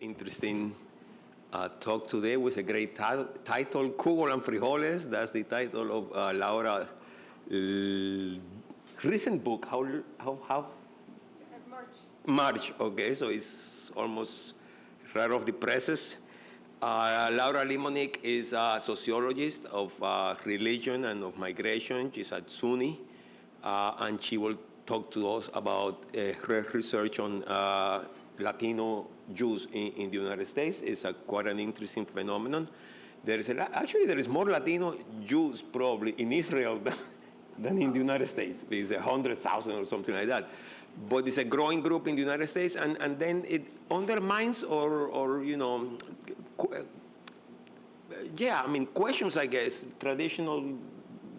interesting talk today with a great title, Kugel and Frijoles. That's the title of Laura's recent book. How? March, okay, so it's almost right off the presses. Laura Limonic is a sociologist of religion and of migration. She's at Suny, and she will talk to us about her research on Latino Jews in the United States. It's quite an interesting phenomenon. There is more Latino Jews probably in Israel than in the United States. It's 100,000 or something like that. But it's a growing group in the United States, and then it undermines or questions, I guess, traditional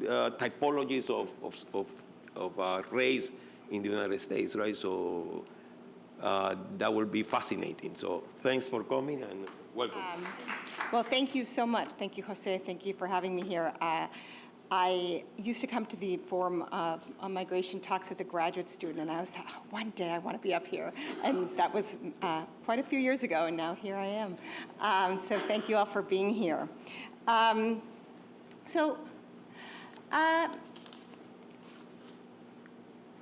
typologies of race in the United States, right? So that will be fascinating. So thanks for coming and welcome. Well, thank you so much. Thank you, Jose. Thank you for having me here. I used to come to the Forum on Migration talks as a graduate student, and I was thought, one day I want to be up here. And that was quite a few years ago, and now here I am. So thank you all for being here.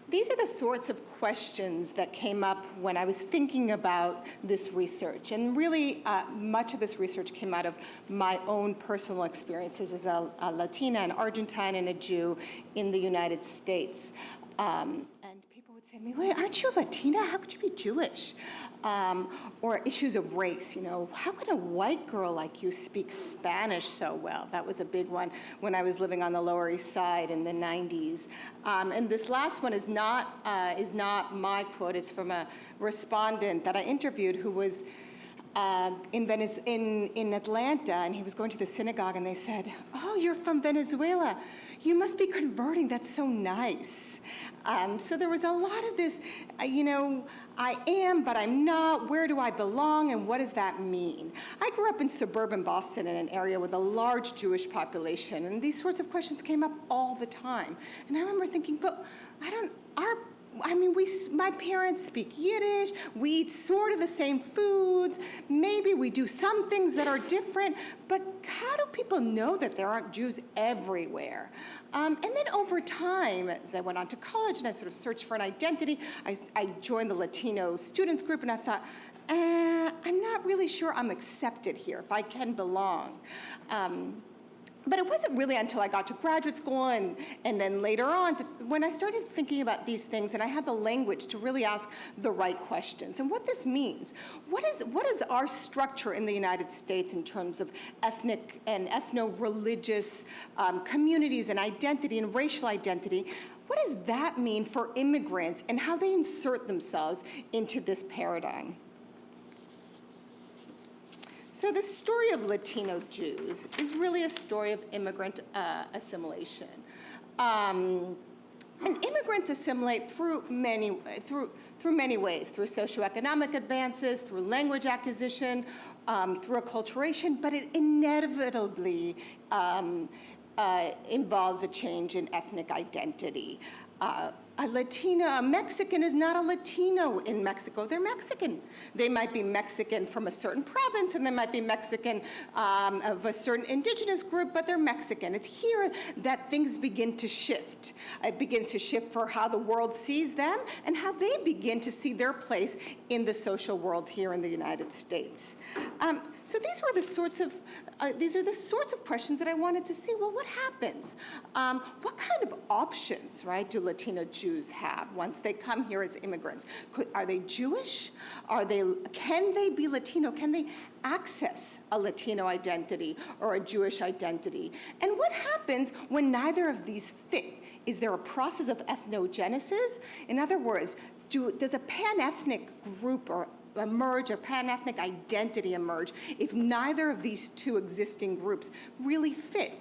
These are the sorts of questions that came up when I was thinking about this research. And really, much of this research came out of my own personal experiences as a Latina, an Argentine, and a Jew in the United States. And people would say to me, wait, aren't you Latina? How could you be Jewish? Or issues of race, how could a white girl like you speak Spanish so well? That was a big one when I was living on the Lower East Side in the 90s. And this last one is not my quote. It's from a respondent that I interviewed who was in Atlanta, and he was going to the synagogue, and they said, oh, you're from Venezuela. You must be converting. That's so nice. So there was a lot of this, I am, but I'm not. Where do I belong, and what does that mean? I grew up in suburban Boston in an area with a large Jewish population, and these sorts of questions came up all the time. And I remember thinking, but my parents speak Yiddish, we eat sort of the same foods, maybe we do some things that are different, but how do people know that there aren't Jews everywhere? And then over time, as I went on to college and I sort of searched for an identity, I joined the Latino students group, and I thought, I'm not really sure I'm accepted here, if I can belong. But it wasn't really until I got to graduate school and then later on when I started thinking about these things, and I had the language to really ask the right questions. And what this means, what is our structure in the United States in terms of ethnic and ethno-religious communities and identity and racial identity? What does that mean for immigrants and how they insert themselves into this paradigm? So the story of Latino Jews is really a story of immigrant assimilation. And immigrants assimilate through many ways, through socioeconomic advances, through language acquisition, through acculturation, but it inevitably involves a change in ethnic identity. A Mexican is not a Latino in Mexico. They're Mexican. They might be Mexican from a certain province, and they might be Mexican of a certain indigenous group, but they're Mexican. It's here that things begin to shift. It begins to shift for how the world sees them and how they begin to see their place in the social world here in the United States. So these are the sorts of questions that I wanted to see. Well, what happens? What kind of options, right, do Latino Jews have once they come here as immigrants? Are they Jewish? Can they be Latino? Can they access a Latino identity or a Jewish identity? And what happens when neither of these fit? Is there a process of ethnogenesis? In other words, does a pan-ethnic group emerge, a pan-ethnic identity emerge, if neither of these two existing groups really fit?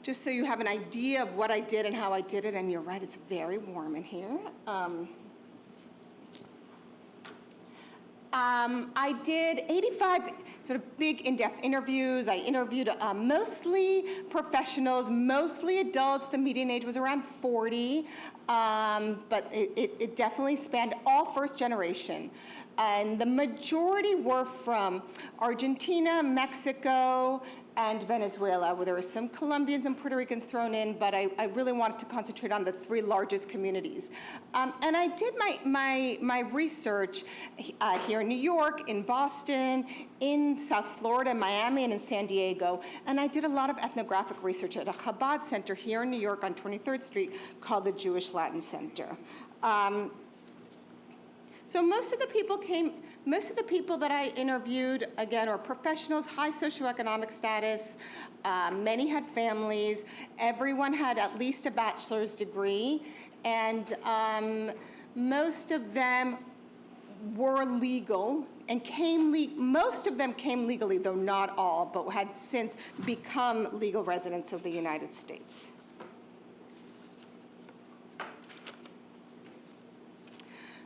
Just so you have an idea of what I did and how I did it, and you're right, it's very warm in here. I did 85 sort of big in-depth interviews. I interviewed mostly professionals, mostly adults. The median age was around 40, but it definitely spanned all first generation. And the majority were from Argentina, Mexico, and Venezuela, where there were some Colombians and Puerto Ricans thrown in, but I really wanted to concentrate on the 3 largest communities. And I did my research here in New York, in Boston, in South Florida, Miami, and in San Diego. And I did a lot of ethnographic research at a Chabad center here in New York on 23rd Street called the Jewish Latin Center. So most of the people that I interviewed, again, are professionals, high socioeconomic status. Many had families. Everyone had at least a bachelor's degree. And most of them were legal and most of them came legally, though not all, but had since become legal residents of the United States.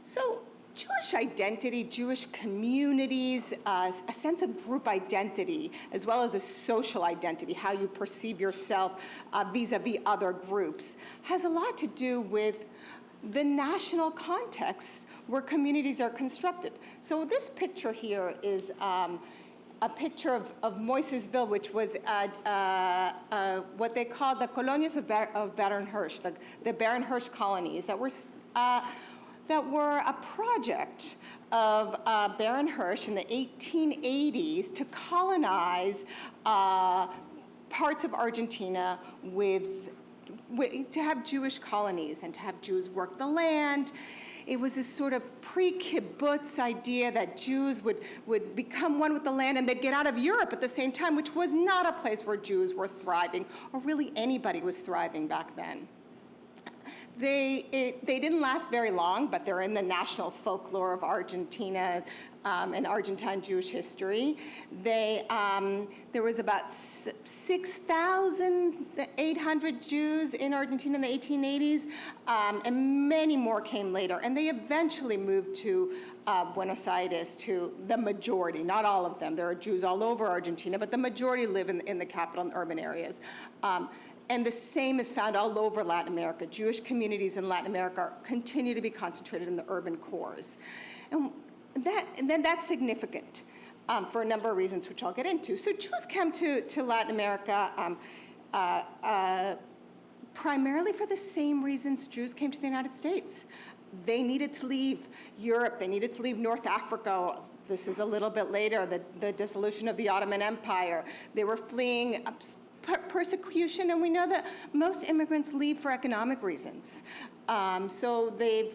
So, Jewish identity, Jewish communities, a sense of group identity, as well as a social identity, how you perceive yourself vis-a-vis other groups, has a lot to do with the national context where communities are constructed. So this picture here is a picture of Moisesville, which was what they called the colonias of Baron Hirsch, the Baron Hirsch colonies that were a project of Baron Hirsch in the 1880s to colonize parts of Argentina to have Jewish colonies and to have Jews work the land. It was this sort of pre-kibbutz idea that Jews would become one with the land and they'd get out of Europe at the same time, which was not a place where Jews were thriving, or really anybody was thriving back then. They didn't last very long, but they're in the national folklore of Argentina and Argentine Jewish history. There was about 6,800 Jews in Argentina in the 1880s, and many more came later. And they eventually moved to Buenos Aires, to the majority, not all of them. There are Jews all over Argentina, but the majority live in the capital and urban areas. And the same is found all over Latin America. Jewish communities in Latin America continue to be concentrated in the urban cores. And then that's significant for a number of reasons, which I'll get into. So Jews came to Latin America primarily for the same reasons Jews came to the United States. They needed to leave Europe. They needed to leave North Africa. This is a little bit later, the dissolution of the Ottoman Empire. They were fleeing persecution, and we know that most immigrants leave for economic reasons. So they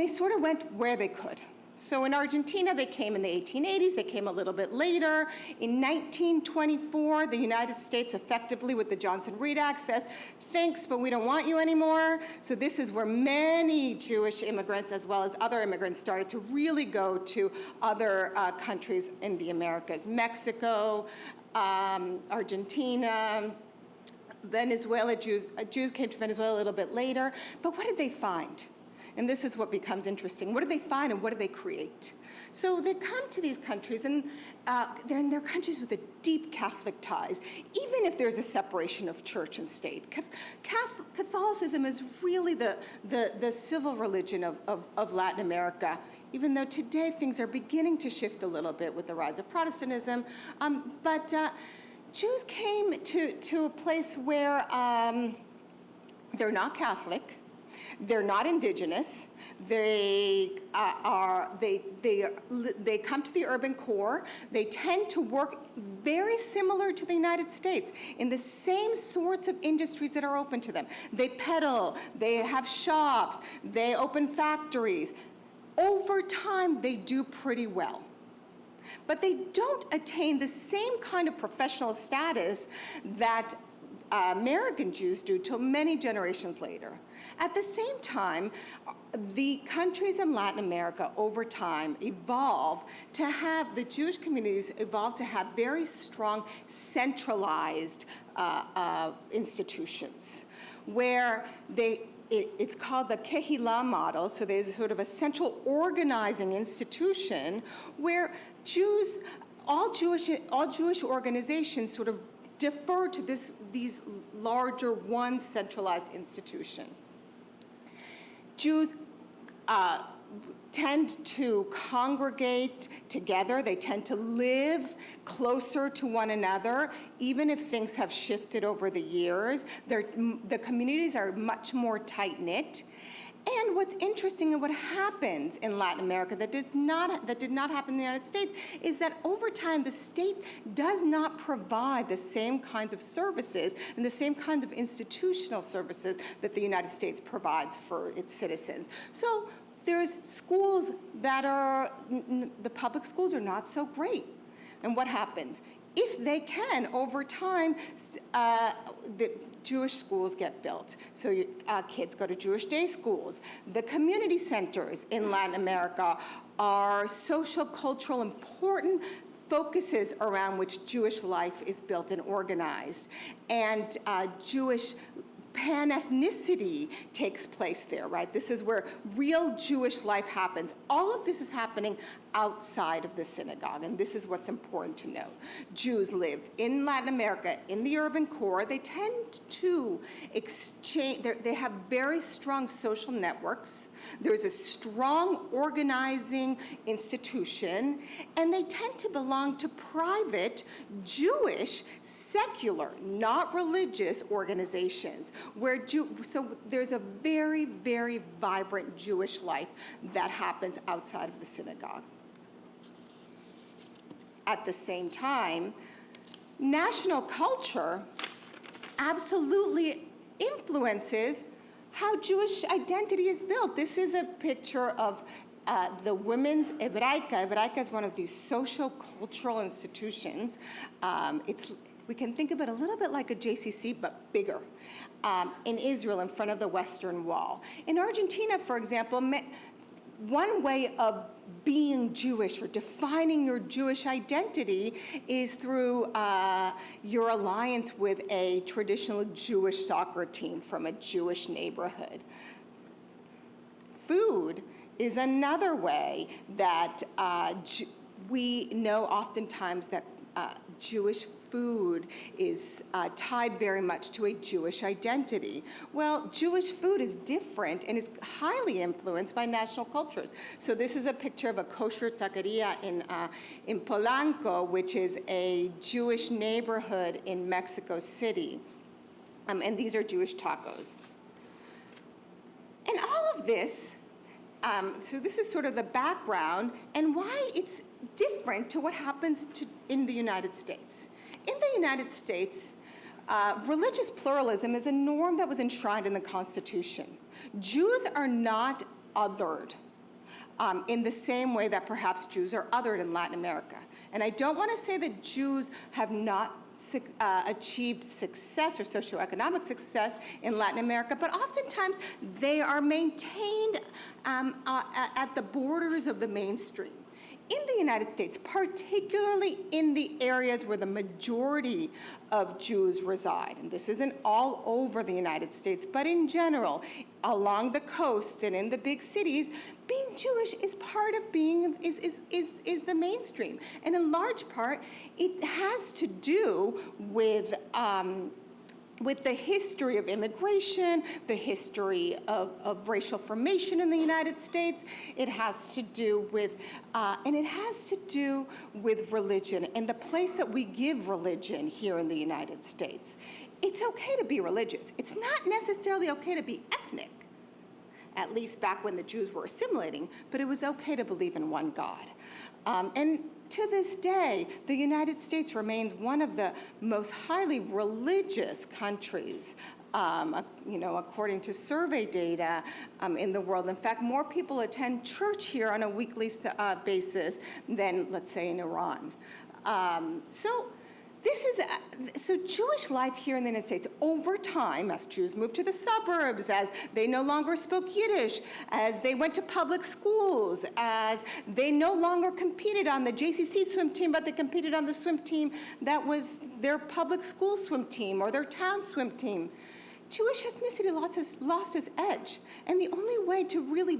sort of went where they could. So in Argentina, they came in the 1880s. They came a little bit later. In 1924, the United States effectively, with the Johnson-Reed Act, says, thanks, but we don't want you anymore. So this is where many Jewish immigrants, as well as other immigrants, started to really go to other countries in the Americas. Mexico, Argentina, Venezuela. Jews came to Venezuela a little bit later. But what did they find? And this is what becomes interesting. What do they find and what do they create? So they come to these countries, and they're countries with a deep Catholic ties, even if there's a separation of church and state. Catholicism is really the civil religion of Latin America, even though today things are beginning to shift a little bit with the rise of Protestantism. But Jews came to a place where they're not Catholic. They're not indigenous. They come to the urban core. They tend to work very similar to the United States in the same sorts of industries that are open to them. They peddle, they have shops, they open factories. Over time, they do pretty well. But they don't attain the same kind of professional status that American Jews do till many generations later. At the same time, the countries in Latin America over time evolve to have, the Jewish communities evolve to have very strong centralized institutions where it's called the Kehillah model. So there's sort of a central organizing institution where all Jewish organizations sort of defer to these larger one centralized institution. Jews tend to congregate together. They tend to live closer to one another, even if things have shifted over the years. The communities are much more tight-knit. And what's interesting and what happens in Latin America that did not happen in the United States is that over time the state does not provide the same kinds of services and the same kinds of institutional services that the United States provides for its citizens. So there's schools that the public schools are not so great. And what happens? If they can, over time, the Jewish schools get built. So kids go to Jewish day schools. The community centers in Latin America are social, cultural, important focuses around which Jewish life is built and organized. And Jewish pan-ethnicity takes place there, right? This is where real Jewish life happens. All of this is happening outside of the synagogue, and this is what's important to know. Jews live in Latin America, in the urban core. They tend to exchange, they have very strong social networks. There's a strong organizing institution, and they tend to belong to private, Jewish, secular, not religious organizations, so there's a very, very vibrant Jewish life that happens outside of the synagogue. At the same time, national culture absolutely influences how Jewish identity is built. This is a picture of the women's Hebraica. Hebraica is one of these social cultural institutions. We can think of it a little bit like a JCC, but bigger, in Israel in front of the Western Wall. In Argentina, for example, one way of being Jewish or defining your Jewish identity is through your alliance with a traditional Jewish soccer team from a Jewish neighborhood. Food is another way that we know oftentimes that Jewish food is tied very much to a Jewish identity. Well, Jewish food is different and is highly influenced by national cultures. So this is a picture of a kosher taqueria in Polanco, which is a Jewish neighborhood in Mexico City. And these are Jewish tacos. And all of this, so this is sort of the background and why it's different to what happens in the United States. In the United States, religious pluralism is a norm that was enshrined in the Constitution. Jews are not othered in the same way that perhaps Jews are othered in Latin America. And I don't want to say that Jews have not achieved success or socioeconomic success in Latin America, but oftentimes they are maintained at the borders of the mainstream. In the United States, particularly in the areas where the majority of Jews reside, and this isn't all over the United States, but in general, along the coasts and in the big cities, being Jewish is part of being, is the mainstream. And in large part, it has to do with the history of immigration, the history of racial formation in the United States. It has to do with, and it has to do with religion and the place that we give religion here in the United States. It's okay to be religious. It's not necessarily okay to be ethnic, at least back when the Jews were assimilating, but it was okay to believe in one God. And to this day, the United States remains one of the most highly religious countries, according to survey data in the world. In fact, more people attend church here on a weekly basis than, let's say, in Iran. So Jewish life here in the United States, over time, as Jews moved to the suburbs, as they no longer spoke Yiddish, as they went to public schools, as they no longer competed on the JCC swim team, but they competed on the swim team that was their public school swim team or their town swim team. Jewish ethnicity lost its edge. And the only way to really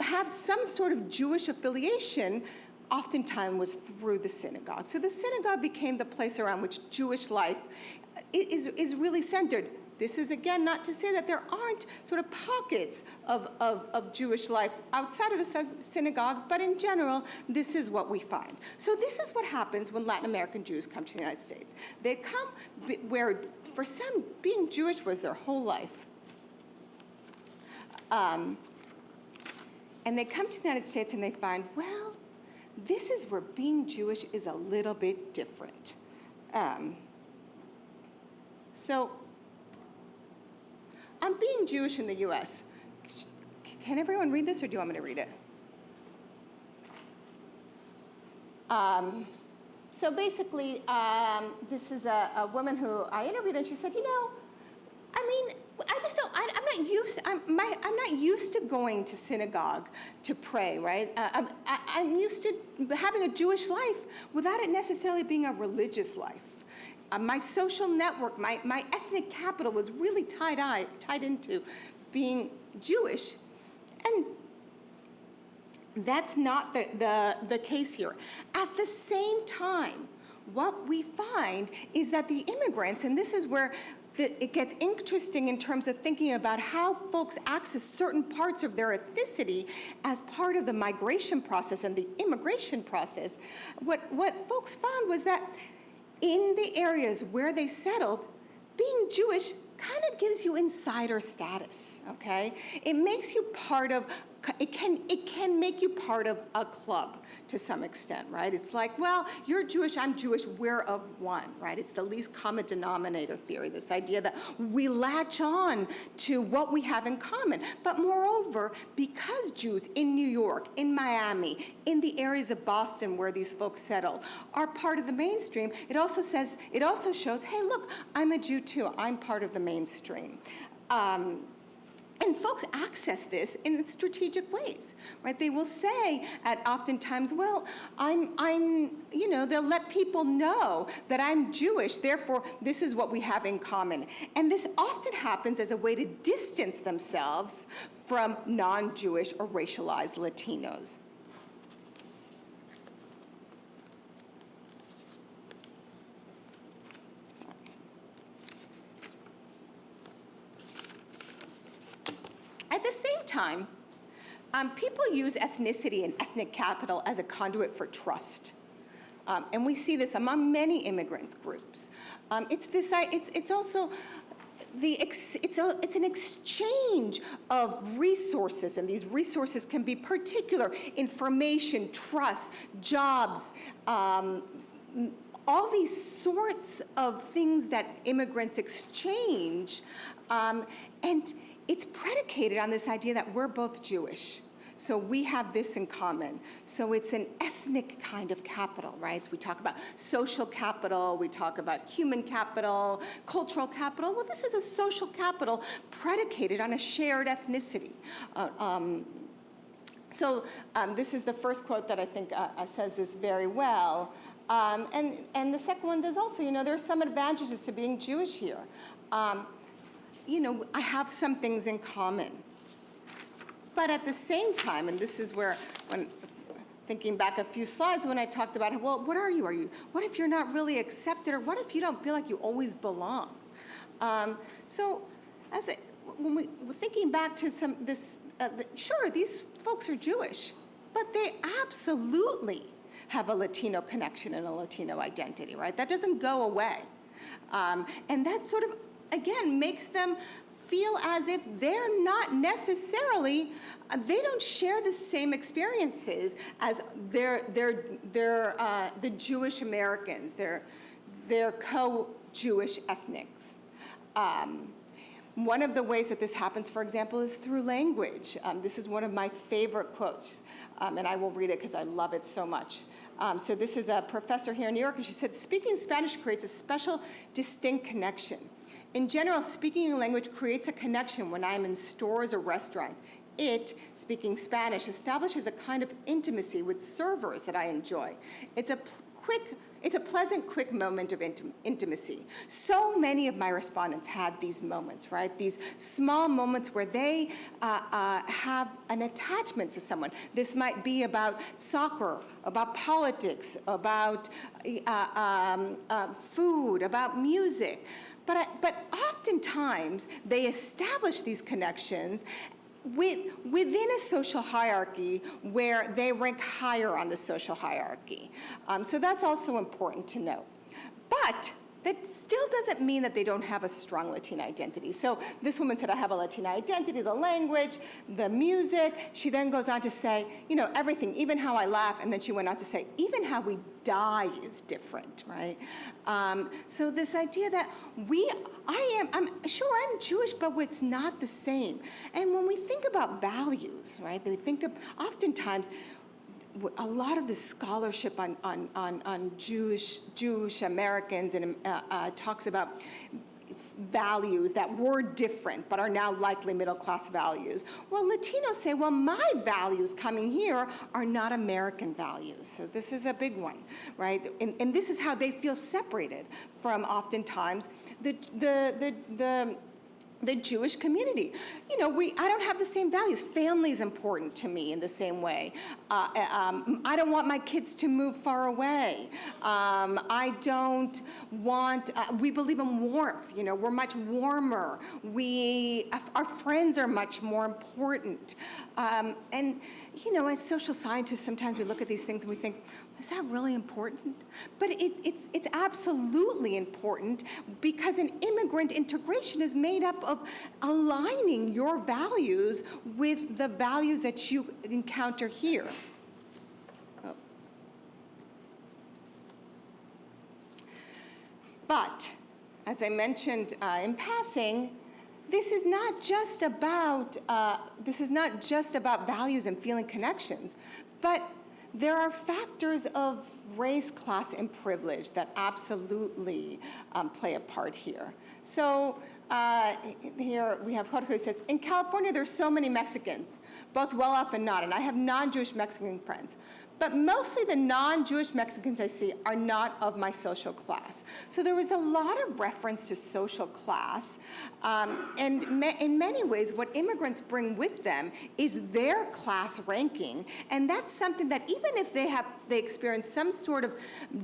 have some sort of Jewish affiliation oftentimes was through the synagogue. So the synagogue became the place around which Jewish life is really centered. This is, again, not to say that there aren't sort of pockets of Jewish life outside of the synagogue, but in general, this is what we find. So this is what happens when Latin American Jews come to the United States. They come where, for some, being Jewish was their whole life. And they come to the United States and they find, well, this is where being Jewish is a little bit different. So, on being Jewish in the US, can everyone read this, or do you want me to read it? So basically, this is a woman who I interviewed, and she said, I mean, I just don't. I'm not used to going to synagogue to pray, right? I'm used to having a Jewish life without it necessarily being a religious life. My social network, my ethnic capital was really tied into being Jewish, and that's not the case here. At the same time, what we find is that the immigrants, and this is where it gets interesting in terms of thinking about how folks access certain parts of their ethnicity as part of the migration process and the immigration process. What folks found was that in the areas where they settled, being Jewish kind of gives you insider status, okay? It makes you part of, it can make you part of a club to some extent, right? It's like, well, you're Jewish, I'm Jewish, we're of one, right? It's the least common denominator theory, this idea that we latch on to what we have in common. But moreover, because Jews in New York, in Miami, in the areas of Boston where these folks settled, are part of the mainstream, it also shows, hey, look, I'm a Jew too, I'm part of the mainstream. And folks access this in strategic ways, right? They will say oftentimes, well, they'll let people know that I'm Jewish, therefore this is what we have in common. And this often happens as a way to distance themselves from non-Jewish or racialized Latinos. At the same time, people use ethnicity and ethnic capital as a conduit for trust. And we see this among many immigrant groups. It's also it's an exchange of resources, and these resources can be particular information, trust, jobs, all these sorts of things that immigrants exchange, and it's predicated on this idea that we're both Jewish. So we have this in common. So it's an ethnic kind of capital, right? So we talk about social capital, we talk about human capital, cultural capital. Well, this is a social capital predicated on a shared ethnicity. This is the first quote that I think says this very well. And the second one, there's also, there are some advantages to being Jewish here. I have some things in common. But at the same time, and this is where, when thinking back a few slides, when I talked about, well, what are you? What if you're not really accepted, or what if you don't feel like you always belong? When we're thinking back to sure, these folks are Jewish, but they absolutely have a Latino connection and a Latino identity, right? That doesn't go away. And that sort of, again, makes them feel as if they're not necessarily, they don't share the same experiences as the Jewish Americans, their co-Jewish ethnics. One of the ways that this happens, for example, is through language. This is one of my favorite quotes, and I will read it because I love it so much. So this is a professor here in New York, and she said, speaking Spanish creates a special, distinct connection. In general, speaking a language creates a connection when I am in stores or restaurants. It, speaking Spanish, establishes a kind of intimacy with servers that I enjoy. It's a it's a pleasant, quick moment of intimacy. So many of my respondents had these moments, right? These small moments where they have an attachment to someone. This might be about soccer, about politics, about food, about music. But oftentimes, they establish these connections within a social hierarchy where they rank higher on the social hierarchy. So that's also important to note. But that still doesn't mean that they don't have a strong Latina identity. So this woman said, I have a Latina identity, the language, the music. She then goes on to say, you know, everything, even how I laugh. And then she went on to say, even how we die is different, right? So this idea that I'm sure I'm Jewish, but it's not the same. And when we think about values, right, we think of oftentimes, a lot of the scholarship on Jewish Americans and talks about values that were different but are now likely middle-class values. Well, Latinos say, well, my values coming here are not American values. So this is a big one, right? And this is how they feel separated from oftentimes the Jewish community. You know, I don't have the same values. Family is important to me in the same way. I don't want my kids to move far away. I don't want, we believe in warmth. You know, we're much warmer. Our friends are much more important. And, you know, as social scientists, sometimes we look at these things and we think, is that really important? But it's absolutely important because an immigrant integration is made up of aligning your values with the values that you encounter here. Oh. But, as I mentioned in passing, this is not just about values and feeling connections, but there are factors of race, class, and privilege that absolutely play a part here. So here we have Jorge who says, in California there's so many Mexicans, both well-off and not, and I have non-Jewish Mexican friends. But mostly the non-Jewish Mexicans I see are not of my social class. So there was a lot of reference to social class. And in many ways, what immigrants bring with them is their class ranking. And that's something that even if they experience some sort of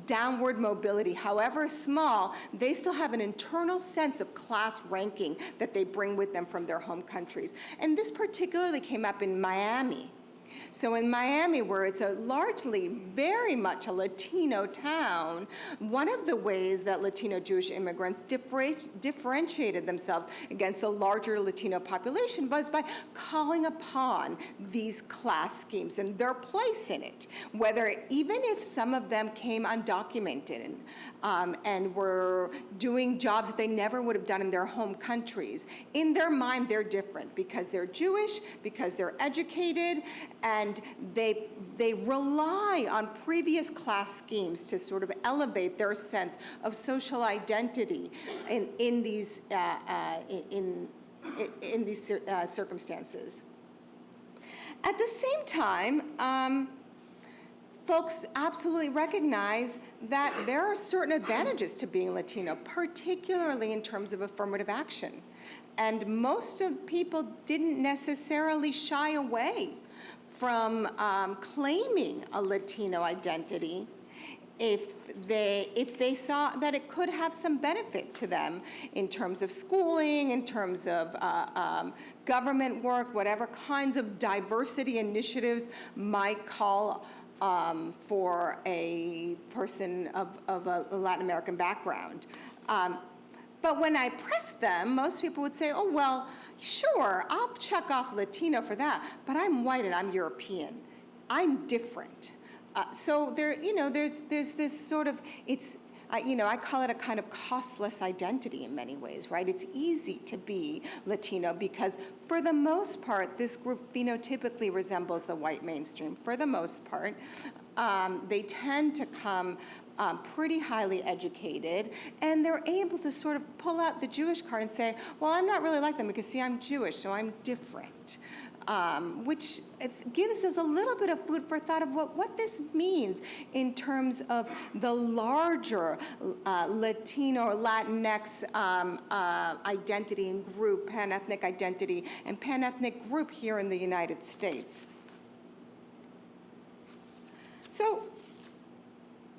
downward mobility, however small, they still have an internal sense of class ranking that they bring with them from their home countries. And this particularly came up in Miami. So in Miami, where it's very much a Latino town, one of the ways that Latino Jewish immigrants differentiated themselves against the larger Latino population was by calling upon these class schemes and their place in it, even if some of them came undocumented and were doing jobs that they never would have done in their home countries. In their mind, they're different because they're Jewish, because they're educated, and they rely on previous class schemes to sort of elevate their sense of social identity in these circumstances. At the same time, folks absolutely recognize that there are certain advantages to being Latino, particularly in terms of affirmative action. And most of people didn't necessarily shy away from claiming a Latino identity if they saw that it could have some benefit to them in terms of schooling, in terms of government work, whatever kinds of diversity initiatives might call for a person of a Latin American background. But when I pressed them, most people would say, oh, well, sure, I'll check off Latino for that, but I'm white and I'm European. I'm different. So there's this sort of, I call it a kind of costless identity in many ways, right? It's easy to be Latino because for the most part, this group phenotypically resembles the white mainstream. For the most part, they tend to come pretty highly educated, and they're able to sort of pull out the Jewish card and say, well, I'm not really like them because, see, I'm Jewish, so I'm different. which gives us a little bit of food for thought of what this means in terms of the larger Latino or Latinx identity and group, pan-ethnic identity and pan-ethnic group here in the United States. So,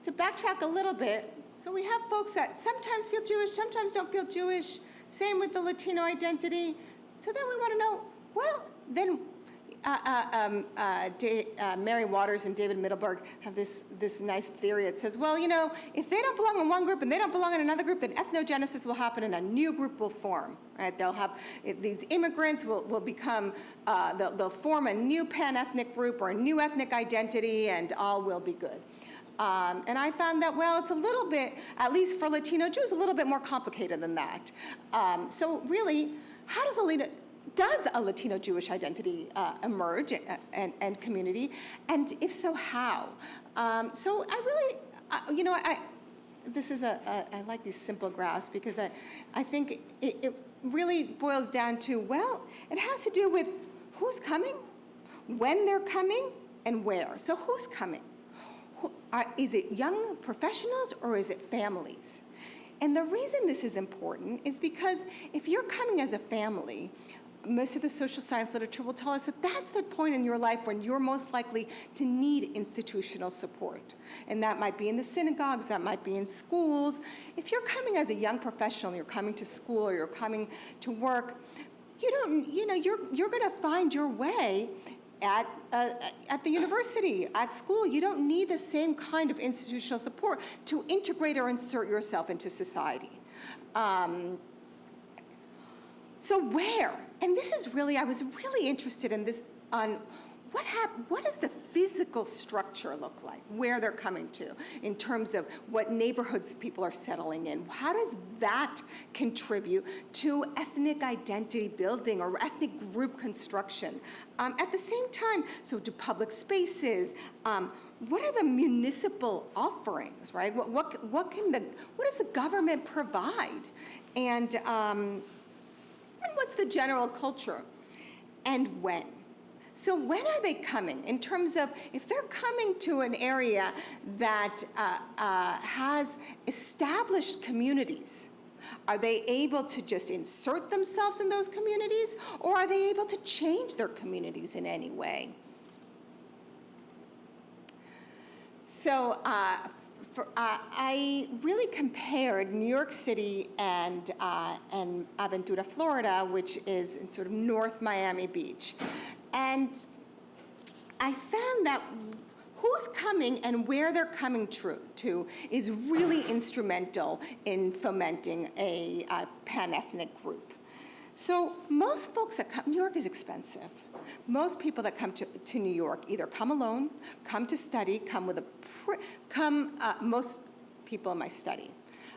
to backtrack a little bit, so we have folks that sometimes feel Jewish, sometimes don't feel Jewish, same with the Latino identity. So then we want to know, well, then Mary Waters and David Middleburg have this nice theory. It says, well, you know, if they don't belong in one group and they don't belong in another group, then ethnogenesis will happen and a new group will form, right? They'll have, these immigrants will become, they'll form a new pan-ethnic group or a new ethnic identity and all will be good. And I found that, well, it's a little bit, at least for Latino Jews, a little bit more complicated than that. So really, how does a Latino Jewish identity emerge and community? And if so, how? So I really, you know, I like these simple graphs because I think it really boils down to, well, it has to do with who's coming, when they're coming, and where. So who's coming? Is it young professionals or is it families? And the reason this is important is because if you're coming as a family, most of the social science literature will tell us that that's the point in your life when you're most likely to need institutional support. And that might be in the synagogues, that might be in schools. If you're coming as a young professional, you're coming to school or you're coming to work, you're going to find your way at the university, at school. You don't need the same kind of institutional support to integrate or insert yourself into society. So where? And this is really, I was really interested in this, on what does the physical structure look like, where they're coming to, in terms of what neighborhoods people are settling in? How does that contribute to ethnic identity building or ethnic group construction? At the same time, so do public spaces, what are the municipal offerings, right? What does the government provide? And what's the general culture? And when? So when are they coming? In terms of, if they're coming to an area that has established communities, are they able to just insert themselves in those communities, or are they able to change their communities in any way? So I really compared New York City and Aventura, Florida, which is in sort of North Miami Beach. And I found that who's coming and where they're coming to is really instrumental in fomenting a pan-ethnic group. So most folks that come, New York is expensive. Most people that come to New York either come alone, come to study, come with most people in my study,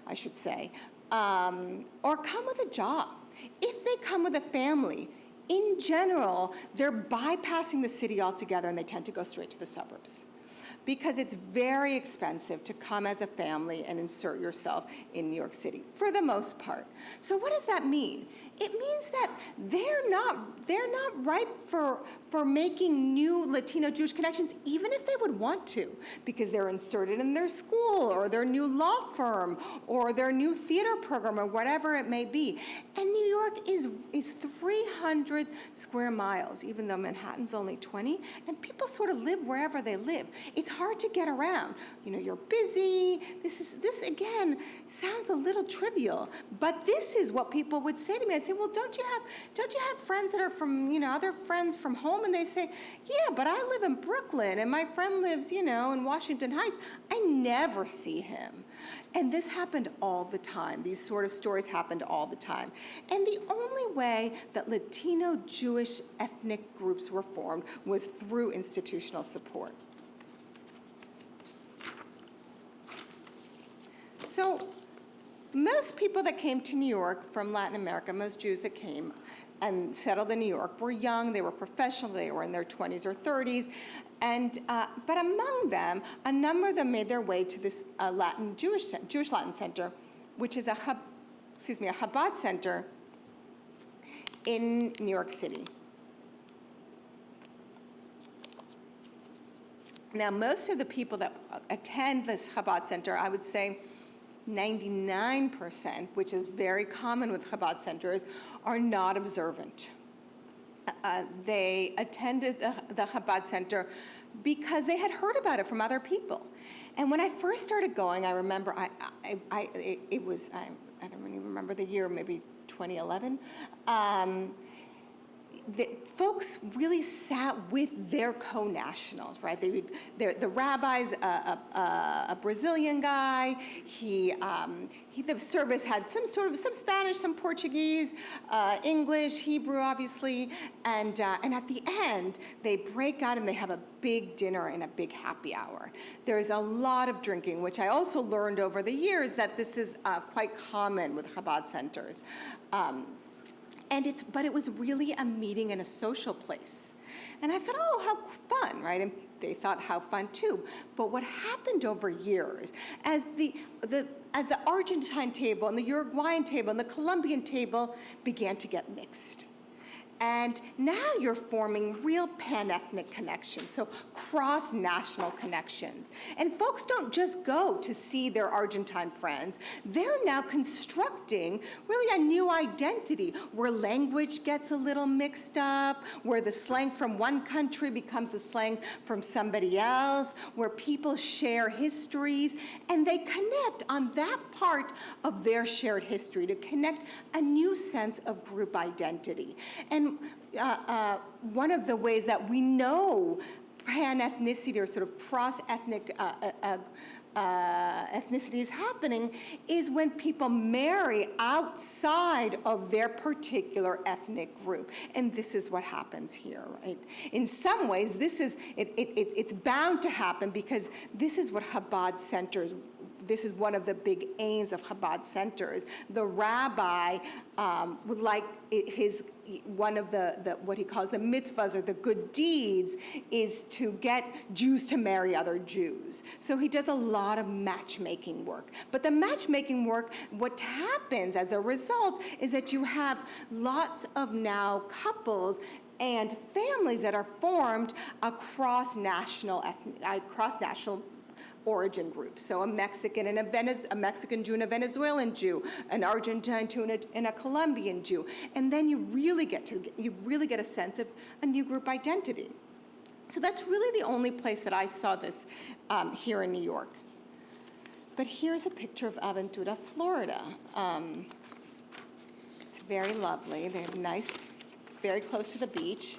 I should say, or come with a job. If they come with a family, in general, they're bypassing the city altogether and they tend to go straight to the suburbs because it's very expensive to come as a family and insert yourself in New York City, for the most part. So what does that mean? It means that they're not ripe for making new Latino Jewish connections, even if they would want to, because they're inserted in their school or their new law firm or their new theater program or whatever it may be. And New York is 300 square miles, even though Manhattan's only 20, and people sort of live wherever they live. It's hard to get around. You know, you're busy. This again sounds a little trivial, but this is what people would say to me. I'd say, well, don't you have friends that are from, other friends from home? And they say, yeah, but I live in Brooklyn and my friend lives, in Washington Heights. I never see him. And this happened all the time. These sort of stories happened all the time. And the only way that Latino Jewish ethnic groups were formed was through institutional support. So most people that came to New York from Latin America, most Jews that came and settled in New York were young, they were professional, they were in their 20s or 30s, and but among them, a number of them made their way to this Jewish Latin Center, which is a Chabad center in New York City. Now, most of the people that attend this Chabad Center, I would say 99%, which is very common with Chabad centers, are not observant. They attended the Chabad Center because they had heard about it from other people. And when I first started going, I remember I don't even remember the year, maybe 2011. The folks really sat with their co-nationals, right? The rabbi's a Brazilian guy. The service had some Spanish, some Portuguese, English, Hebrew, obviously, and at the end they break out and they have a big dinner and a big happy hour. There's a lot of drinking, which I also learned over the years that this is quite common with Chabad centers. But it was really a meeting in a social place. And I thought, oh, how fun, right? And they thought, how fun too. But what happened over years, as the Argentine table and the Uruguayan table and the Colombian table began to get mixed. And now you're forming real pan-ethnic connections, so cross-national connections. And folks don't just go to see their Argentine friends. They're now constructing really a new identity where language gets a little mixed up, where the slang from one country becomes the slang from somebody else, where people share histories, and they connect on that part of their shared history to connect a new sense of group identity. And one of the ways that we know pan-ethnicity or sort of cross-ethnic ethnicity is happening is when people marry outside of their particular ethnic group. And this is what happens here, right? In some ways, it's bound to happen because this is what Chabad centers. This is one of the big aims of Chabad centers. The rabbi would like one of the what he calls the mitzvahs or the good deeds is to get Jews to marry other Jews. So he does a lot of matchmaking work. But the matchmaking work, what happens as a result is that you have lots of now couples and families that are formed across national origin groups. So a Mexican and a Mexican Jew and a Venezuelan Jew, an Argentine Jew and a Colombian Jew. And then you really get a sense of a new group identity. So that's really the only place that I saw this here in New York. But here's a picture of Aventura, Florida. It's very lovely. They're nice, very close to the beach.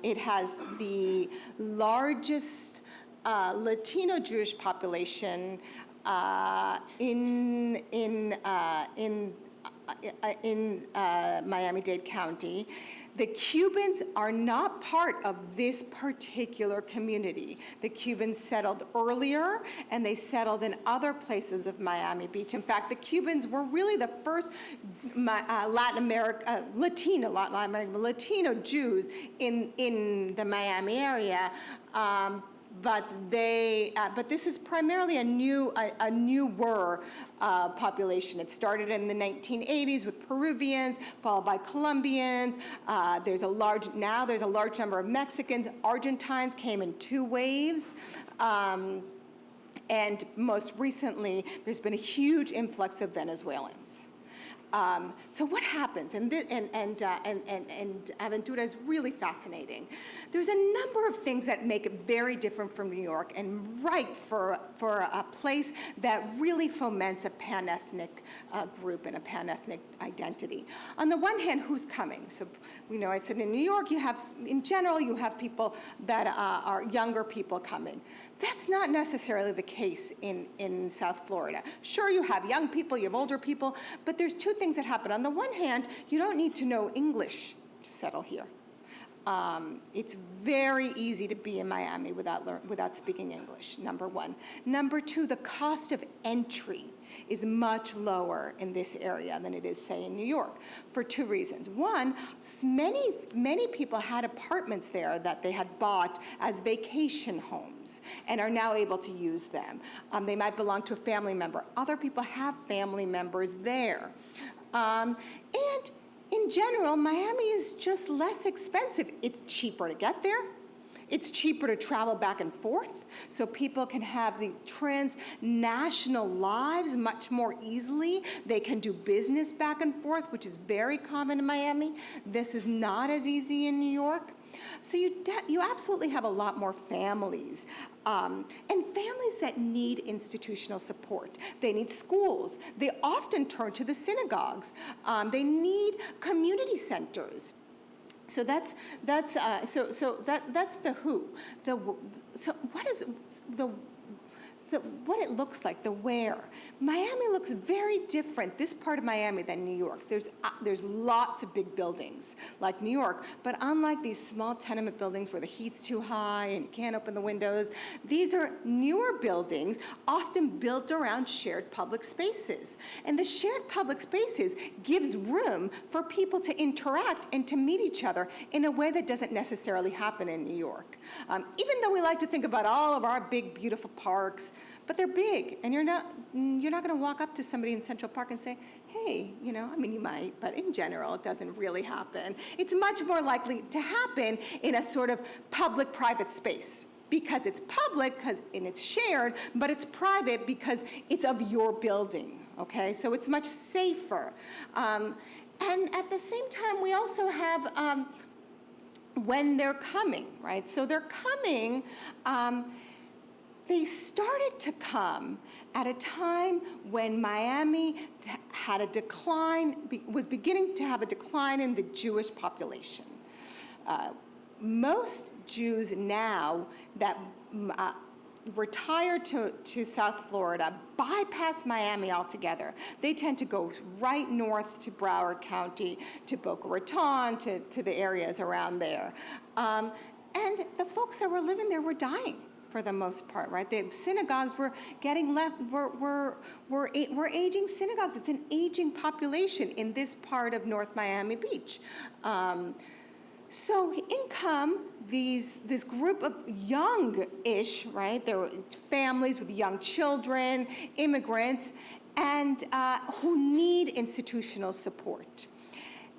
It has the largest Latino Jewish population in Miami-Dade County. The Cubans are not part of this particular community. The Cubans settled earlier, and they settled in other places of Miami Beach. In fact, the Cubans were really the first Latino Jews in the Miami area. But this is primarily a newer population. It started in the 1980s with Peruvians, followed by Colombians. There's a large number of Mexicans. Argentines came in 2 waves. And most recently, there's been a huge influx of Venezuelans. So what happens? And Aventura is really fascinating. There's a number of things that make it very different from New York and ripe for a place that really foments a pan-ethnic group and a pan-ethnic identity. On the one hand, who's coming? So I said in New York, in general, you have people that are younger people coming. That's not necessarily the case in South Florida. Sure, you have young people, you have older people, but there's 2 things that happen. On the one hand, you don't need to know English to settle here. It's very easy to be in Miami without speaking English, number one. Number 2, the cost of entry is much lower in this area than it is, say, in New York, for 2 reasons. One, many people had apartments there that they had bought as vacation homes and are now able to use them. They might belong to a family member. Other people have family members there. And in general, Miami is just less expensive. It's cheaper to get there. It's cheaper to travel back and forth, so people can have the transnational lives much more easily. They can do business back and forth, which is very common in Miami. This is not as easy in New York. So you absolutely have a lot more families, and families that need institutional support. They need schools. They often turn to the synagogues. They need community centers. So that's the who. So what is what it looks like, the where. Miami looks very different, this part of Miami, than New York. There's lots of big buildings like New York, but unlike these small tenement buildings where the heat's too high and you can't open the windows, these are newer buildings, often built around shared public spaces. And the shared public spaces gives room for people to interact and to meet each other in a way that doesn't necessarily happen in New York. Even though we like to think about all of our big, beautiful parks, but they're big, and you're not going to walk up to somebody in Central Park and say, hey, you might, but in general, it doesn't really happen. It's much more likely to happen in a sort of public-private space, because it's public and it's shared, but it's private because it's of your building, okay? So it's much safer. And at the same time, we also have when they're coming, right? So they're coming, they started to come at a time when Miami had a decline, was beginning to have a decline in the Jewish population. Most Jews now that retire to South Florida bypass Miami altogether. They tend to go right north to Broward County, to Boca Raton, to the areas around there. And the folks that were living there were dying, for the most part, right? The synagogues were getting left, were aging synagogues. It's an aging population in this part of North Miami Beach. So in come this group of young-ish, right? There were families with young children, immigrants, and who need institutional support.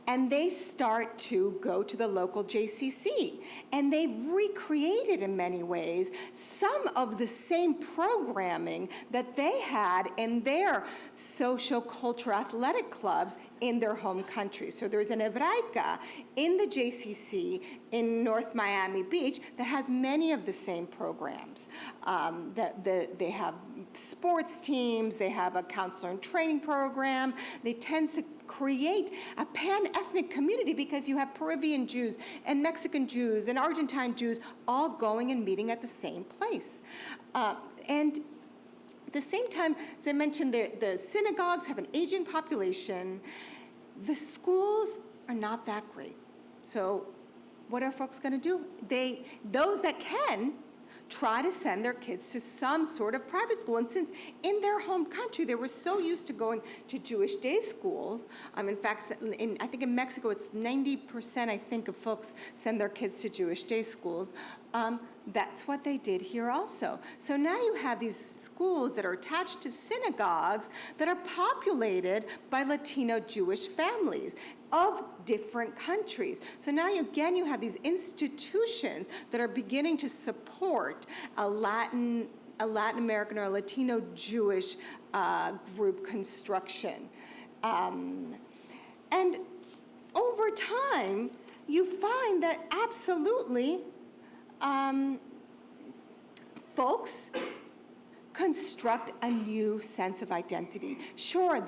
And they start to go to the local JCC. And they've recreated, in many ways, some of the same programming that they had in their social, cultural, athletic clubs in their home country. So there's an Hebraica in the JCC in North Miami Beach that has many of the same programs. They have sports teams, they have a counselor and training program. They tend to create a pan-ethnic community because you have Peruvian Jews and Mexican Jews and Argentine Jews all going and meeting at the same place. And at the same time, as I mentioned, the synagogues have an aging population. The schools are not that great. So what are folks going to do? Those that can, try to send their kids to some sort of private school. And since in their home country, they were so used to going to Jewish day schools, in fact, I think in Mexico, it's 90%, I think, of folks send their kids to Jewish day schools. That's what they did here also. So now you have these schools that are attached to synagogues that are populated by Latino Jewish families of different countries. So now again you have these institutions that are beginning to support a Latin American or a Latino Jewish group construction. And over time, you find that absolutely folks construct a new sense of identity. Sure,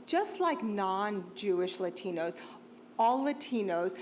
just like non-Jewish Latinos, all Latinos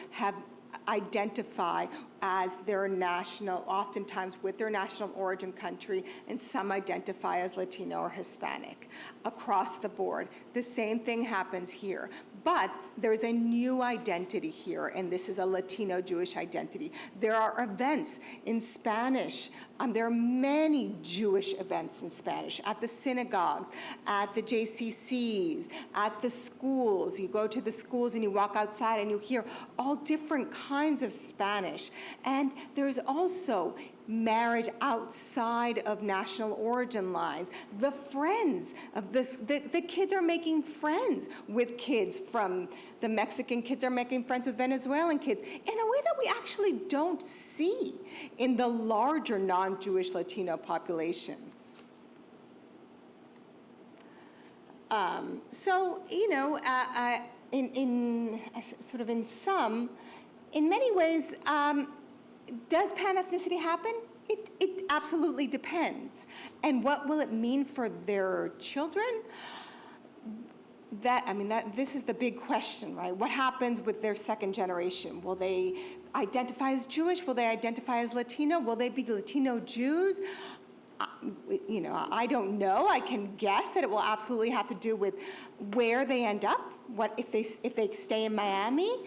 identify as their national, oftentimes with their national origin country, and some identify as Latino or Hispanic across the board. The same thing happens here. But there's a new identity here, and this is a Latino Jewish identity. There are events in Spanish. There are many Jewish events in Spanish at the synagogues, at the JCCs, at the schools. You go to the schools and you walk outside and you hear all different kinds of Spanish. And there's also marriage outside of national origin lines. The friends of this, the kids are making friends with kids from, the Mexican kids are making friends with Venezuelan kids in a way that we actually don't see in the larger non-Jewish Latino population. So, you know, in many ways, does pan-ethnicity happen? It absolutely depends. And what will it mean for their children? This is the big question, right? What happens with their second generation? Will they identify as Jewish? Will they identify as Latino? Will they be Latino Jews? You know, I don't know. I can guess that it will absolutely have to do with where they end up, what if they stay in Miami,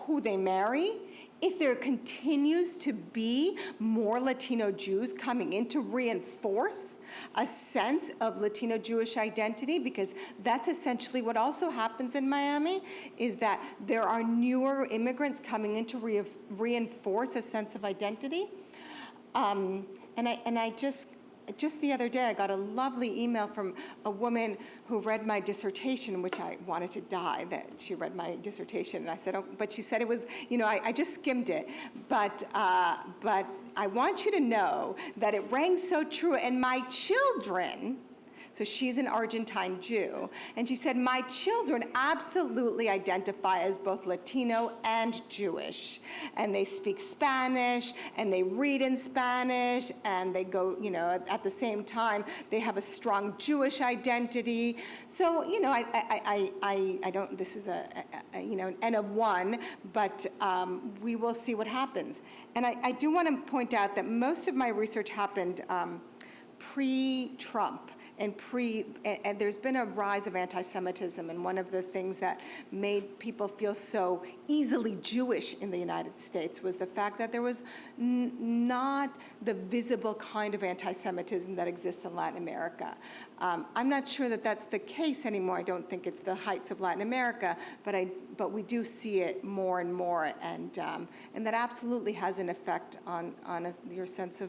who they marry, if there continues to be more Latino Jews coming in to reinforce a sense of Latino Jewish identity, because that's essentially what also happens in Miami, is that there are newer immigrants coming in to reinforce a sense of identity. And I just the other day, I got a lovely email from a woman who read my dissertation, which I wanted to die that she read my dissertation. And I said, oh, but she said it was, you know, I just skimmed it. But I want you to know that it rang so true. And my children, so she's an Argentine Jew, and she said, my children absolutely identify as both Latino and Jewish. And they speak Spanish, and they read in Spanish, and they go, you know, at the same time, they have a strong Jewish identity. So, you know, I don't, this is you know, an N of one, but we will see what happens. And I do want to point out that most of my research happened pre-Trump. And there's been a rise of anti-Semitism, and one of the things that made people feel so easily Jewish in the United States was the fact that there was not the visible kind of anti-Semitism that exists in Latin America. I'm not sure that that's the case anymore. I don't think it's the heights of Latin America, but we do see it more and more, and that absolutely has an effect on your sense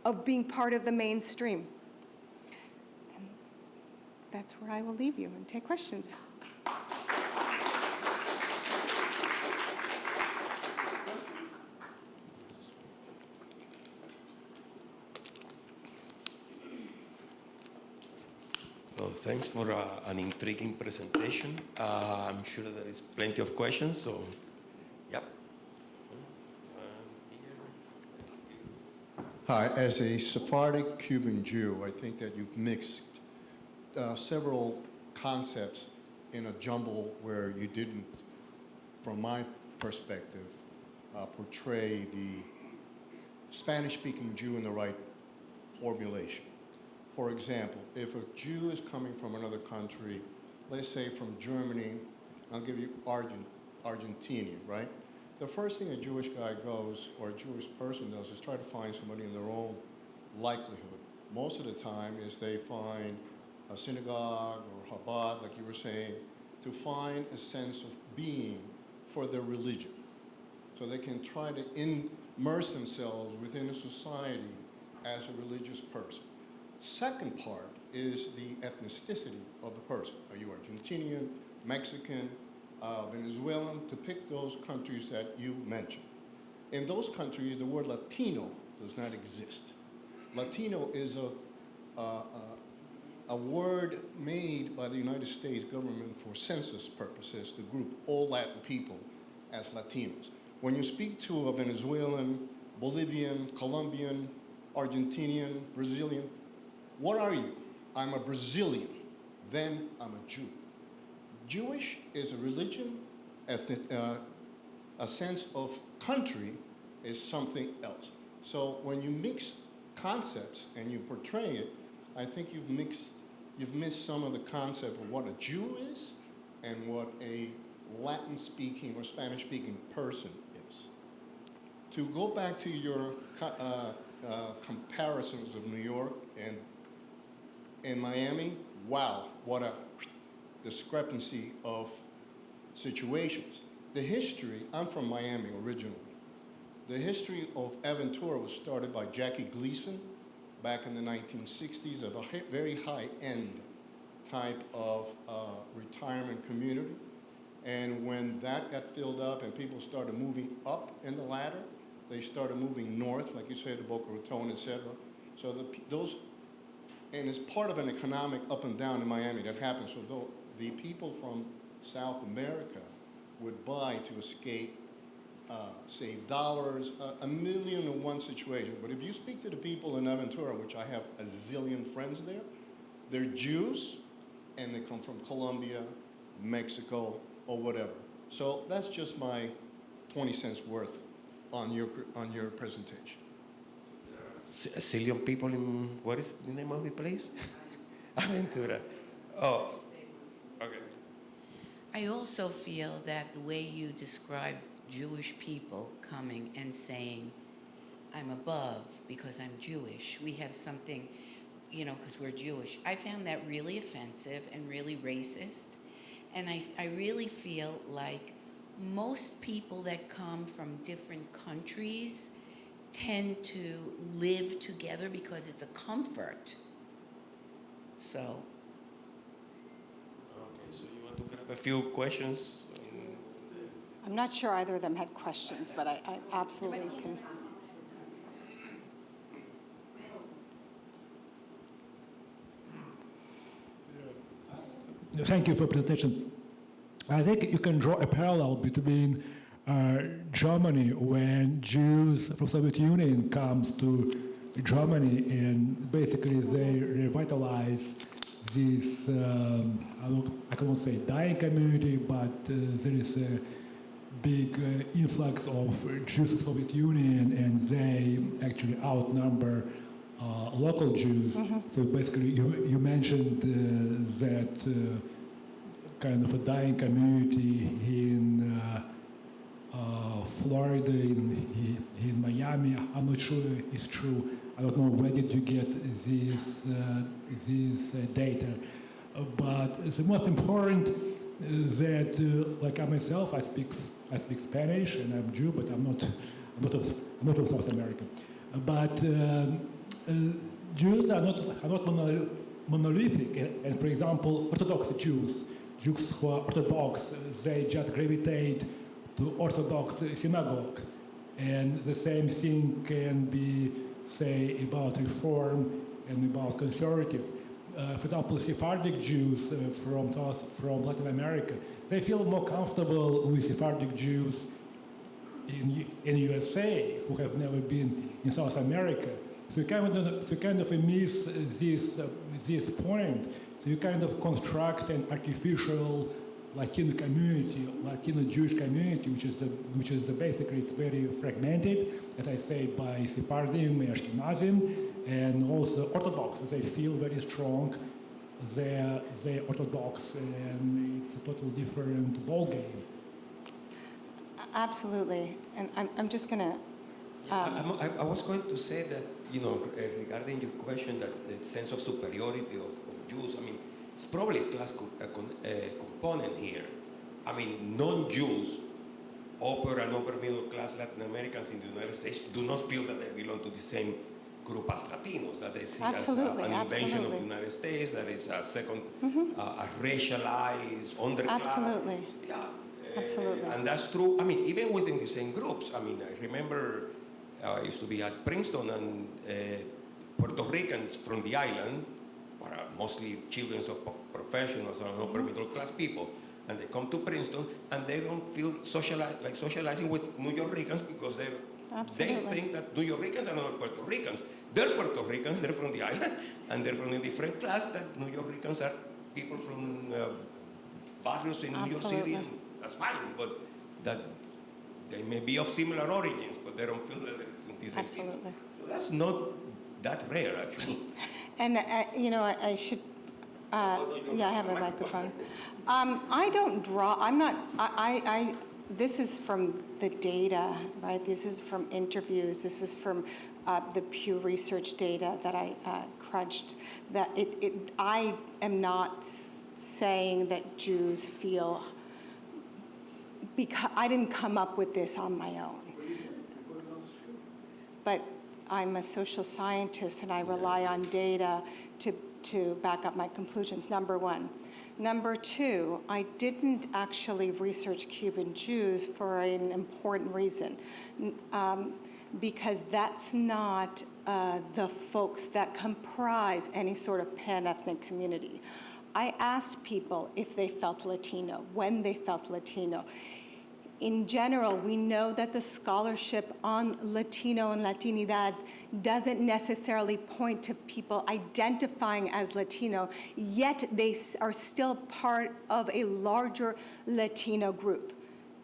of being part of the mainstream. That's where I will leave you and take questions. Well, thanks for an intriguing presentation. I'm sure there is plenty of questions, so yep. Hi, as a Sephardic Cuban Jew, I think that you've mixed several concepts in a jumble where you didn't, from my perspective, portray the Spanish-speaking Jew in the right formulation. For example, if a Jew is coming from another country, let's say from Germany, I'll give you Argentina, right? The first thing a Jewish guy goes, or a Jewish person does, is try to find somebody in their own likelihood. Most of the time is they find a synagogue or Chabad, like you were saying, to find a sense of being for their religion. So they can try to immerse themselves within a society as a religious person. Second part is the ethnicity of the person. Are you Argentinian, Mexican, Venezuelan, to pick those countries that you mentioned. In those countries, the word Latino does not exist. Latino is a word made by the United States government for census purposes to group all Latin people as Latinos. When you speak to a Venezuelan, Bolivian, Colombian, Argentinian, Brazilian, what are you? I'm a Brazilian, then I'm a Jew. Jewish is a religion, a sense of country is something else. So when you mix concepts and you portray it, I think you've missed some of the concept of what a Jew is and what a Latin-speaking or Spanish-speaking person is. To go back to your comparisons of New York and Miami, wow, what a discrepancy of situations. the history, I'm from Miami originally. The history of Aventura was started by Jackie Gleason back in the 1960s of a very high-end type of retirement community. And when that got filled up and people started moving up in the ladder, they started moving north, like you said, to Boca Raton, et cetera. So and it's part of an economic up and down in Miami that happens. So the people from South America would buy to escape, save dollars, a million and one situation. But if you speak to the people in Aventura, which I have a zillion friends there, they're Jews, and they come from Colombia, Mexico, or whatever. So that's just my 20 cents worth on your presentation. A zillion people in, what is the name of the place? Aventura. Oh, okay. I also feel that the way you describe Jewish people coming and saying, I'm above because I'm Jewish. We have something, because we're Jewish. I found that really offensive and really racist. And I really feel like most people that come from different countries tend to live together because it's a comfort. So. Okay, so you want to grab a few questions? I'm not sure either of them had questions, but I absolutely can. Thank you for presentation. I think you can draw a parallel between Germany when Jews from Soviet Union comes to Germany and basically they revitalize this, I cannot say dying community, but there is a big influx of Jews in Soviet Union and they actually outnumber local Jews. Mm-hmm. So basically you mentioned that kind of a dying community in Florida, in Miami. I'm not sure it's true. I don't know where did you get this data. But the most important that, like I myself, I speak Spanish and I'm Jew, but I'm not of South America. But Jews are not monolithic. And for example, Orthodox Jews who are Orthodox, they just gravitate to Orthodox synagogue. And the same thing can be say about Reform and about conservative. For example, Sephardic Jews from Latin America, they feel more comfortable with Sephardic Jews in USA who have never been in South America. So you kind of miss this point. So you kind of construct an artificial Latino community, Latino Jewish community, which is basically it's very fragmented, as I say, by Sephardim, Ashkenazim, and also Orthodox. They feel very strong. They're Orthodox, and it's a totally different ballgame. Absolutely, and I'm just going to. I was going to say that, regarding your question, that the sense of superiority of Jews, it's probably a class component here. Non-Jews, upper and upper middle class Latin Americans in the United States do not feel that they belong to the same group as Latinos, that they see as an invention of the United States, that is a second, a racialized underclass. Absolutely. Yeah. Absolutely. And that's true, even within the same groups. I remember I used to be at Princeton, and Puerto Ricans from the island, mostly children of professionals and upper middle class people, and they come to Princeton and they don't feel socializing with New Yorkers because they think that New Yorkers are not Puerto Ricans. They're Puerto Ricans, they're from the island, and they're from a different class. That New Yorkers are people from barrios in New York City, and that's fine, but that they may be of similar origins, but they don't feel that it's the same people. So that's not that rare, actually. And, I should, I have a microphone. I don't draw, I'm not, this is from the data, right? This is from interviews. This is from the Pew Research data that I crunched. That I am not saying that Jews feel because I didn't come up with this on my own. But I'm a social scientist and I rely on data to back up my conclusions, number one. Number two, I didn't actually research Cuban Jews for an important reason, because that's not the folks that comprise any sort of pan-ethnic community. I asked people if they felt Latino, when they felt Latino. In general, we know that the scholarship on Latino and Latinidad doesn't necessarily point to people identifying as Latino, yet they are still part of a larger Latino group.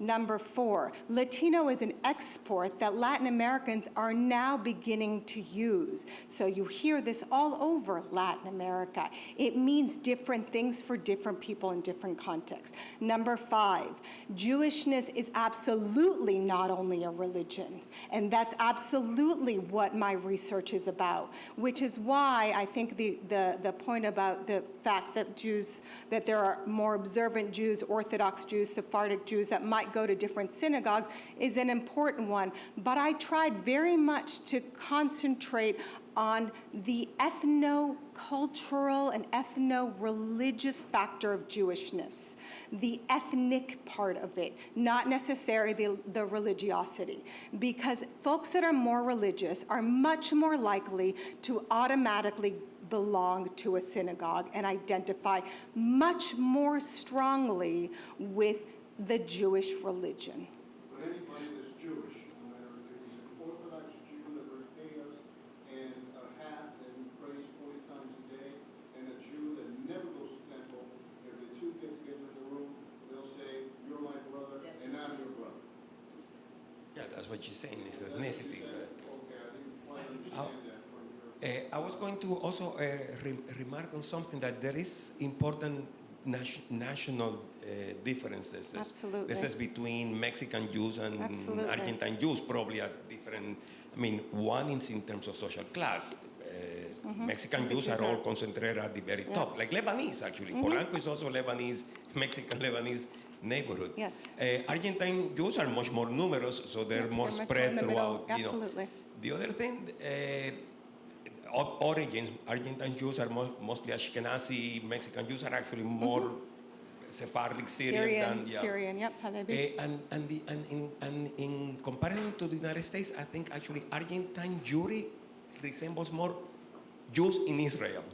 Number four, Latino is an export that Latin Americans are now beginning to use. So you hear this all over Latin America. It means different things for different people in different contexts. Number five, Jewishness is absolutely not only a religion, and that's absolutely what my research is about, which is why I think the point about the fact that that there are more observant Jews, Orthodox Jews, Sephardic Jews that might go to different synagogues is an important one. But I tried very much to concentrate on the ethno-cultural and ethno-religious factor of Jewishness, the ethnic part of it, not necessarily the religiosity. Because folks that are more religious are much more likely to automatically belong to a synagogue and identify much more strongly with the Jewish religion. But anybody that's Jewish, no matter if he's an Orthodox Jew that wears payas and a hat and prays 40 times a day, and a Jew that never goes to temple, if the two get together in the room, they'll say, "You're my brother, and I'm your brother." Yeah, that's what she's saying, is ethnicity. Okay, I didn't quite understand that from your. I was going to also remark on something, that there is important national differences. Absolutely. This is between Mexican Jews and Absolutely. Argentine Jews, probably are different. I mean, one is in terms of social class. Mexican Jews are all concentrated at the very top, like Lebanese actually. Polanco is also Lebanese, Mexican-Lebanese neighborhood. Yes. Argentine Jews are much more numerous, so they're more much more spread in the middle. throughout. Absolutely. The other thing, origins, Argentine Jews are mostly Ashkenazi, Mexican Jews are actually more Sephardic, Syrian, than, Syrian, yep, Halebi. and in comparison to the United States, I think actually Argentine Jewry resembles more Jews in Israel,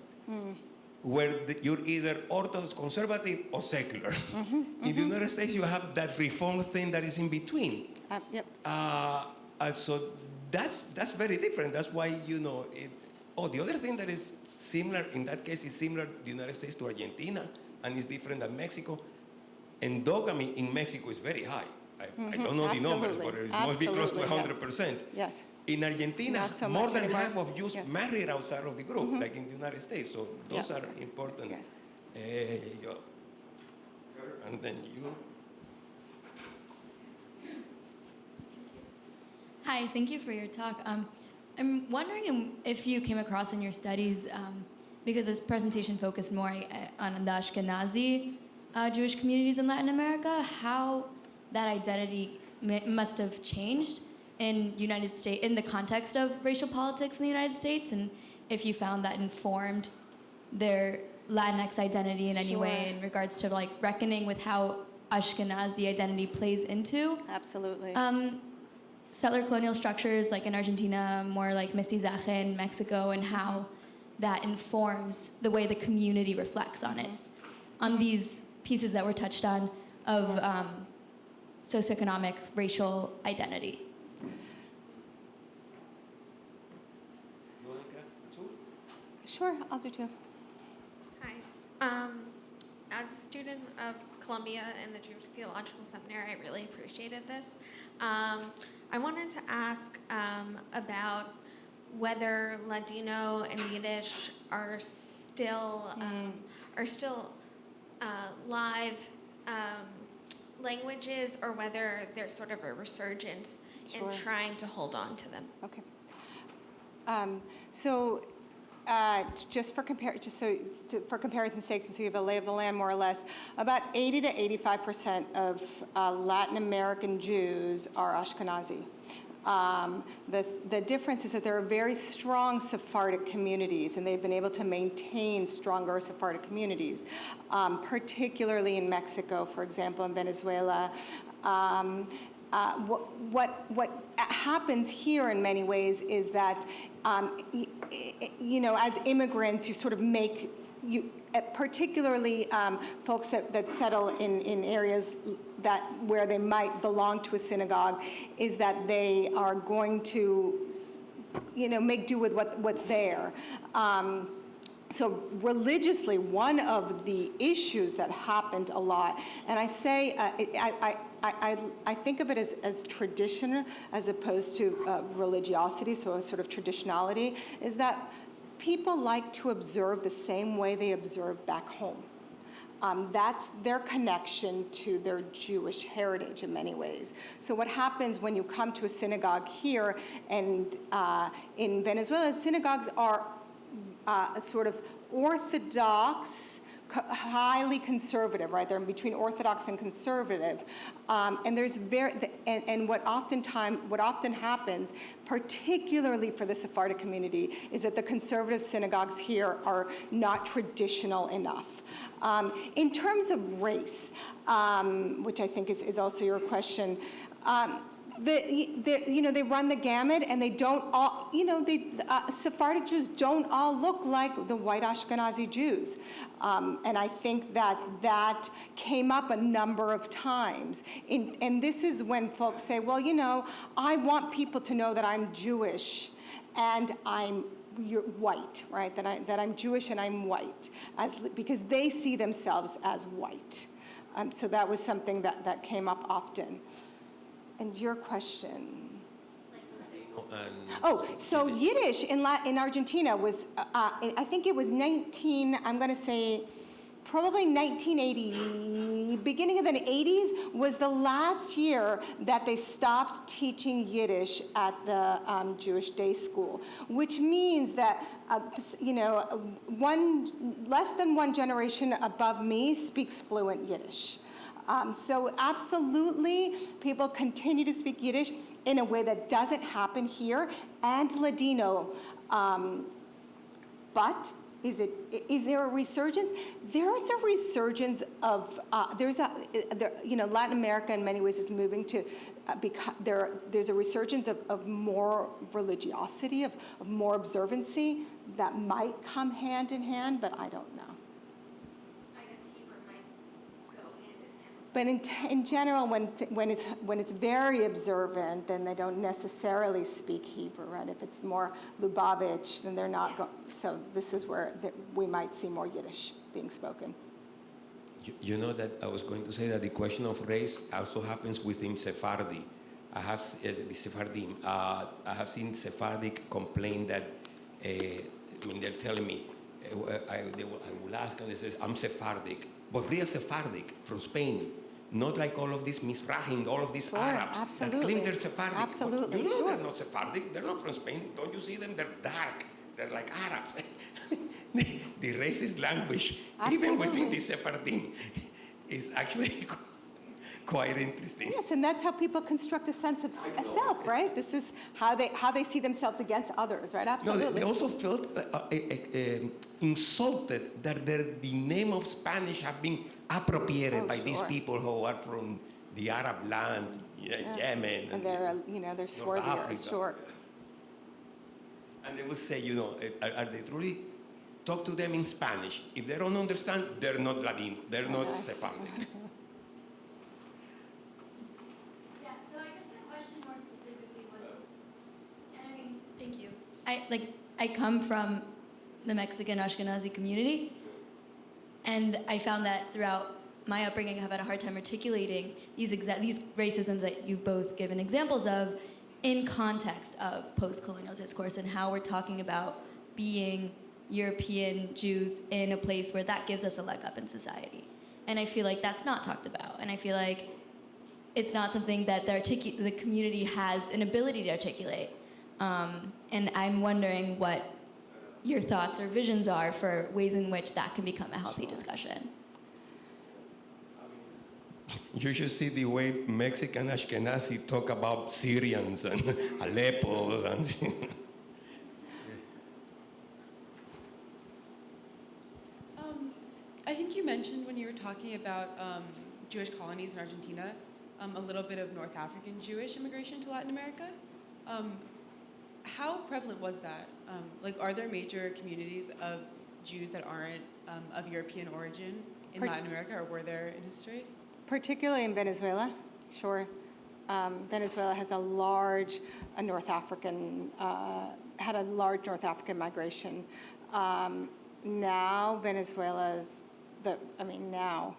where you're either Orthodox, conservative, or secular. In the United States, you have that reform thing that is in between. Yep. So that's very different. That's why, it. Oh, the other thing that is similar in that case is similar the United States to Argentina, and is different than Mexico. Endogamy in Mexico is very high. I don't know the numbers, but it must be close to 100%. Yes. In Argentina, Not so more much than anymore. half of Jews Yes. married outside of the group, like in the United States. So those Yeah. are important. Yes. And then you. Hi, thank you for your talk. I'm wondering if you came across in your studies, because this presentation focused more on the Ashkenazi Jewish communities in Latin America, how that identity must have changed in the context of racial politics in the United States, and if you found that informed their Latinx identity in any way in regards to like reckoning with how Ashkenazi identity plays into Absolutely. settler colonial structures, like in Argentina, more like mestizaje in Mexico, and how that informs the way the community reflects on it, on these pieces that were touched on of socioeconomic racial identity. Sure, I'll do two. Hi. As a student of Columbia and the Jewish Theological Seminary, I really appreciated this. I wanted to ask about whether Ladino and Yiddish are still live languages, or whether there's sort of a resurgence in Sure. trying to hold on to them. Okay. So just for comparison's sake, since we have a lay of the land more or less, about 80 to 85% of Latin American Jews are Ashkenazi. The difference is that there are very strong Sephardic communities, and they've been able to maintain stronger Sephardic communities, particularly in Mexico, for example, in Venezuela. What happens here in many ways is that, as immigrants, you sort of make, particularly folks that settle in areas where they might belong to a synagogue, is that they are going to, make do with what's there. So religiously, one of the issues that happened a lot, and I say, I think of it as tradition as opposed to religiosity, so a sort of traditionality, is that people like to observe the same way they observe back home. That's their connection to their Jewish heritage in many ways. So what happens when you come to a synagogue here and in Venezuela, synagogues are sort of orthodox, highly conservative, right? They're in between orthodox and conservative, and there's what often happens, particularly for the Sephardic community, is that the conservative synagogues here are not traditional enough. In terms of race, which I think is also your question. They run the gamut, and they don't all, Sephardic Jews don't all look like the white Ashkenazi Jews. And I think that came up a number of times. And this is when folks say, well, I want people to know that I'm Jewish and you're white, right? That I'm Jewish and I'm white, because they see themselves as white. So that was something that came up often. And your question? So Yiddish in Argentina was, I think it was probably 1980, beginning of the 80s was the last year that they stopped teaching Yiddish at the Jewish day school, which means that, less than one generation above me speaks fluent Yiddish. So absolutely, people continue to speak Yiddish in a way that doesn't happen here, and Ladino. But is there a resurgence? There's a resurgence of Latin America in many ways is moving to there's a resurgence of more religiosity, of more observancy that might come hand in hand, but I don't know. But in general, when it's very observant, then they don't necessarily speak Hebrew, right? If it's more Lubavitch, then they're not going. So this is where we might see more Yiddish being spoken. You know that I was going to say that the question of race also happens within Sephardi. I have seen Sephardic complain that, they're telling me, I will ask and they say, I'm Sephardic, but real Sephardic from Spain. Not like all of these Mizrahim, all of these Arabs that claim they're Sephardic. Absolutely. They're not Sephardic. They're not from Spain. Don't you see them? They're dark. They're like Arabs. The racist language, even within the Sephardim, is actually quite interesting. Yes, and that's how people construct a sense of self, right? This is how they see themselves against others, right? Absolutely. No, they also felt insulted that the name of Spanish have been appropriated by these people who are from the Arab lands, Yemen, and they're swarthier, sure. And they will say, are they truly talk to them in Spanish? If they don't understand, they're not Latino, they're not Sephardic. Yeah, so I guess my question more specifically was, and thank you. I come from the Mexican Ashkenazi community, and I found that throughout my upbringing, I've had a hard time articulating these racisms that you've both given examples of in context of post-colonial discourse and how we're talking about being European Jews in a place where that gives us a leg up in society. And I feel like that's not talked about. And I feel like it's not something that the community has an ability to articulate. And I'm wondering what your thoughts or visions are for ways in which that can become a healthy discussion. You should see the way Mexican Ashkenazi talk about Syrians and Aleppo and I think you mentioned when you were talking about Jewish colonies in Argentina, a little bit of North African Jewish immigration to Latin America. How prevalent was that? Like, are there major communities of Jews that aren't of European origin in Latin America, or were there in history? Particularly in Venezuela, sure. Venezuela has a large North African, had a large North African migration. Now Venezuela's, now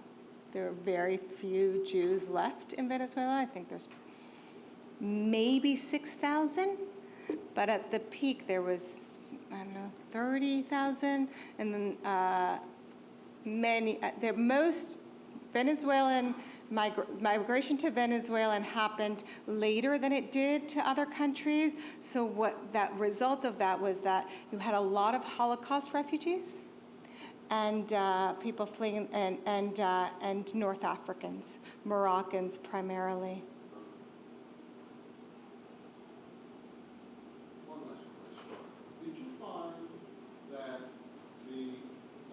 there are very few Jews left in Venezuela. I think there's maybe 6,000, but at the peak there was, 30,000, and then most Venezuelan migration to Venezuela happened later than it did to other countries. So what that result of that was that you had a lot of Holocaust refugees and people fleeing, and North Africans, Moroccans primarily. One last question. Did you find that the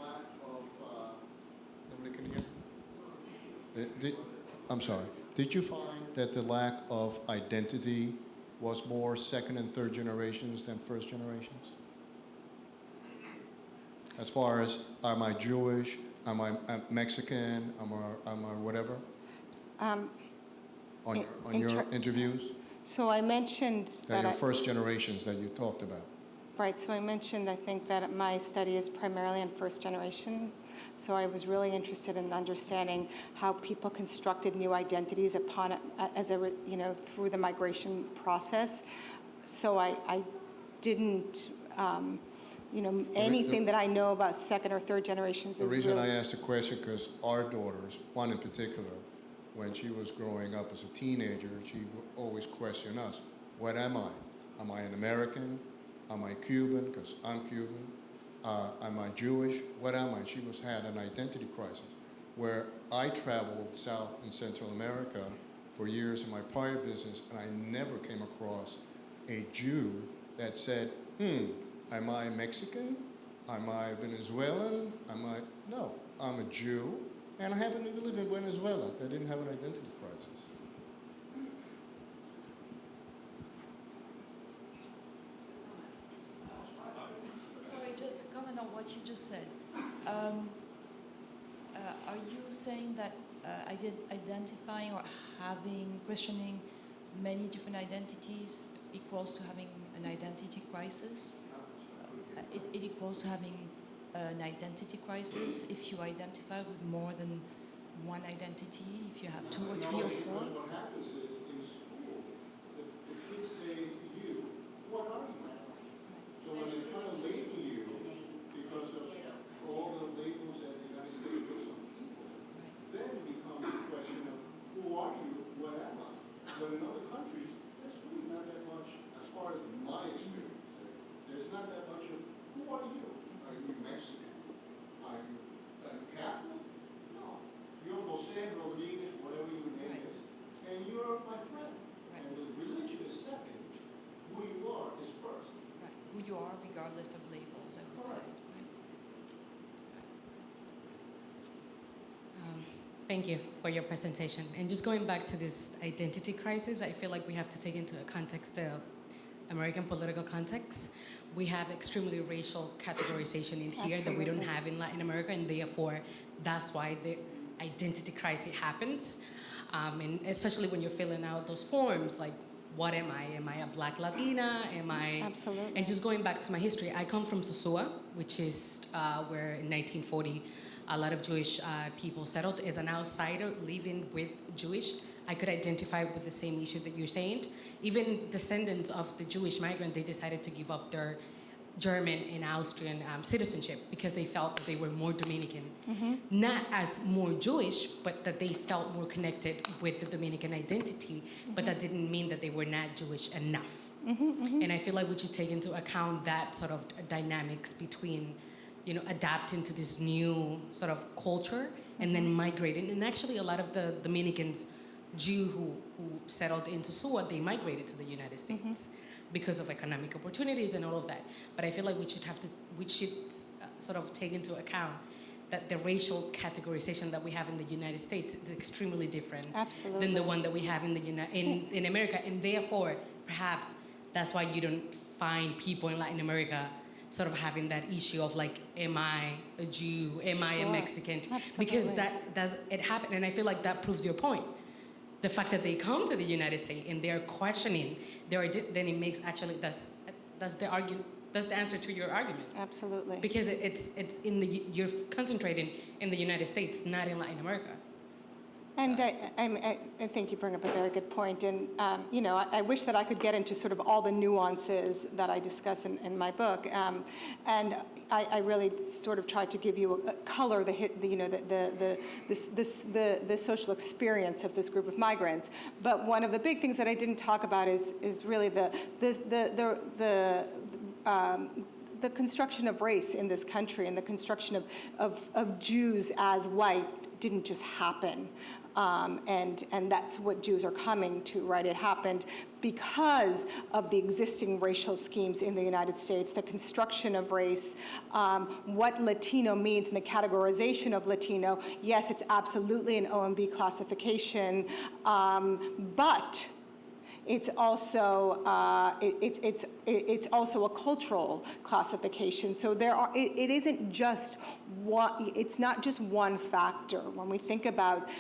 lack of, nobody can hear? I'm sorry. Did you find that the lack of identity was more second and third generations than first generations? As far as, am I Jewish? Am I Mexican? Am I whatever? On your interviews? So I mentioned That your first generations that you talked about. Right, so I mentioned, I think that my study is primarily in first generation. So I was really interested in understanding how people constructed new identities upon, through the migration process. So I didn't, anything that I know about second or third generations. The reason I asked the question, because our daughters, one in particular, when she was growing up as a teenager, she would always question us, what am I? Am I an American? Am I Cuban? Because I'm Cuban. Am I Jewish? What am I? She had an identity crisis. Where I traveled South and Central America for years in my prior business, and I never came across a Jew that said, am I Mexican? Am I Venezuelan? No, I'm a Jew, and I happen to live in Venezuela. They didn't have an identity crisis. Just comment on what you just said. Are you saying that identifying or questioning many different identities equals to having an identity crisis? It equals to having an identity crisis if you identify with more than one identity, if you have 2 or 3 or 4? What happens is, in school, the kids say to you, what are you? So when they try to label you because of all the labels that the United States puts on people, then it becomes a question of who are you, what am I? But in other countries, there's really not that much, as far as my experience, there's not that much of who are you? Are you Mexican? Are you Catholic? No. You're Jose Rodriguez, whatever your name is, and you're my friend. And the religion is second. Who you are is first. Who you are, regardless of labels, I would say. Thank you for your presentation. And just going back to this identity crisis, I feel like we have to take into context the American political context. We have extremely racial categorization in here that we don't have in Latin America, and therefore that's why the identity crisis happens. And especially when you're filling out those forms, like, what am I? Am I a Black Latina? Am I? Absolutely. And just going back to my history, I come from Sosua, which is where in 1940 a lot of Jewish people settled. As an outsider living with Jewish, I could identify with the same issue that you're saying. Even descendants of the Jewish migrant, they decided to give up their German and Austrian citizenship because they felt that they were more Dominican. Not as more Jewish, but that they felt more connected with the Dominican identity, but that didn't mean that they were not Jewish enough. And I feel like we should take into account that sort of dynamics between, adapting to this new sort of culture and then migrating. And actually, a lot of the Dominicans, Jew who settled into SUA, they migrated to the United States because of economic opportunities and all of that. But I feel like we should sort of take into account that the racial categorization that we have in the United States is extremely different Absolutely. than the one that we have in America. And therefore, perhaps that's why you don't find people in Latin America sort of having that issue of like, am I a Jew? Am I a Mexican? Absolutely. Because it happened. And I feel like that proves your point. The fact that they come to the United States and they're questioning, then it makes actually, that's the argument. That's the answer to your argument. Absolutely. Because it's you're concentrating in the United States, not in Latin America. And I think you bring up a very good point. And, I wish that I could get into sort of all the nuances that I discuss in my book. And I really sort of tried to give you a color, the social experience of this group of migrants. But one of the big things that I didn't talk about is really the construction of race in this country, and the construction of Jews as white didn't just happen. And that's what Jews are coming to, right? It happened because of the existing racial schemes in the United States, the construction of race, what Latino means, and the categorization of Latino. Yes, it's absolutely an OMB classification, but it's also it's also a cultural classification. So it isn't just one. It's not just one factor. When we think about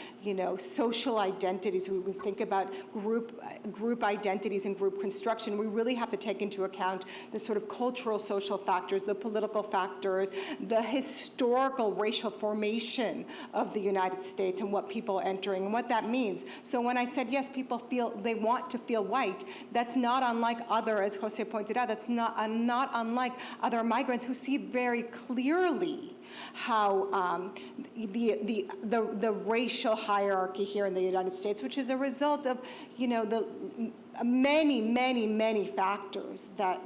social identities, we think about group identities and group construction. We really have to take into account the sort of cultural social factors, the political factors, the historical racial formation of the United States, and what people are entering and what that means. So when I said yes, people they want to feel white, that's not unlike other, as Jose pointed out, that's not unlike other migrants who see very clearly how the racial hierarchy here in the United States, which is a result of the many factors that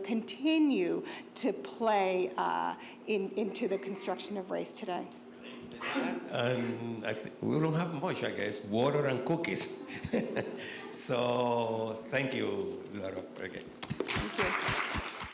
continue to play into the construction of race today. And we don't have much, I guess, water and cookies. So thank you, Laura, again. Thank you.